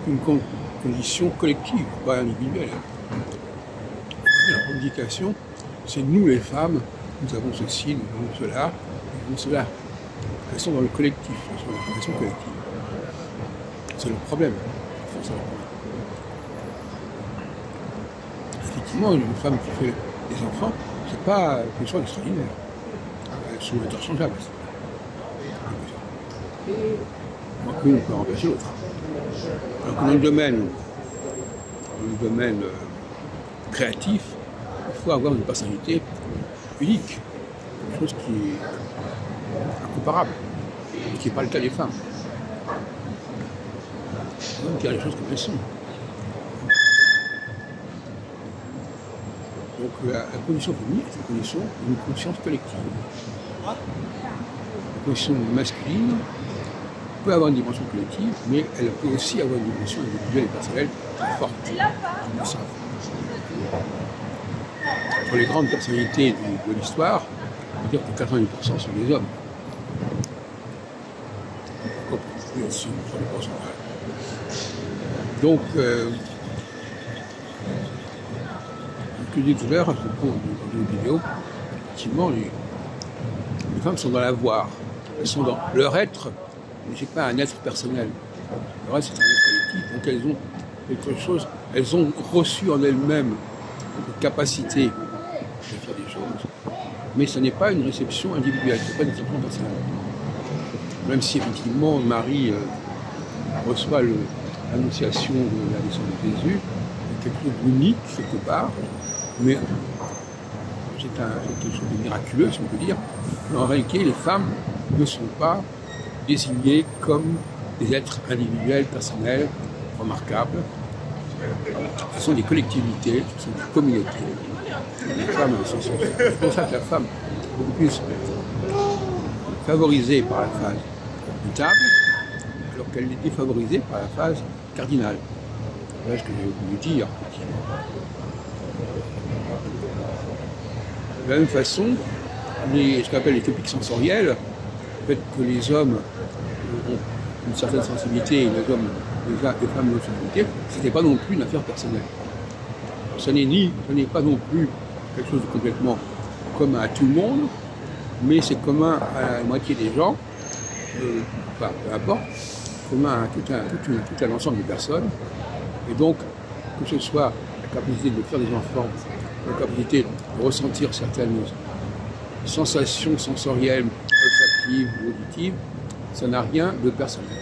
une condition collective, pas individuelle. La revendication, c'est nous les femmes, nous avons ceci, nous avons cela, nous avons cela. Elles sont dans le collectif, elles sont dans la relation collective. C'est le problème. Effectivement, une femme qui fait des enfants, c'est pas quelque chose d'extraordinaire. Elles sont interchangeables. Une peut remplacer l'autre. Alors que dans le domaine créatif, il faut avoir une personnalité unique, quelque chose qui est incomparable, et qui n'est pas le cas des femmes. Donc il y a les choses comme elles sont. Donc la condition féminine, c'est la condition d'une conscience collective. La condition masculine peut avoir une dimension collective, mais elle peut aussi avoir une dimension individuelle et personnelle forte. Pour les grandes personnalités de l'histoire, on peut dire que 80% sont des hommes. Donc, ce que je dis tout à l'heure à propos d'une vidéo, effectivement, les femmes sont dans l'avoir, elles sont dans leur être, mais c'est pas un être personnel. Leur être, c'est un être collectif, donc elles ont quelque chose, elles ont reçu en elles-mêmes une capacité de faire des choses, mais ce n'est pas une réception individuelle, ce n'est pas une réception personnelle. Même si effectivement Marie reçoit l'annonciation de la naissance de Jésus, quelque chose d'unique quelque part, mais c'est quelque chose de miraculeux, si on peut dire. Mais en réalité, les femmes ne sont pas désignées comme des êtres individuels, personnels, remarquables. Ce sont des collectivités, ce sont des communautés. Les femmes, c'est pour ça que la femme est beaucoup plus favorisée par la phase notable, alors qu'elle est défavorisée par la phase cardinale. Voilà ce que j'ai voulu dire. De la même façon, ce qu'on appelle les topiques sensoriels, le fait que les hommes ont une certaine sensibilité et les femmes une autre sensibilité, ce n'était pas non plus une affaire personnelle. Ce n'est pas non plus quelque chose de complètement commun à tout le monde, mais c'est commun à la moitié des gens, peu importe, commun à tout un ensemble de personnes. Et donc, que ce soit la capacité de faire des enfants, la capacité de ressentir certaines sensations sensorielles, olfactives ou auditives, ça n'a rien de personnel.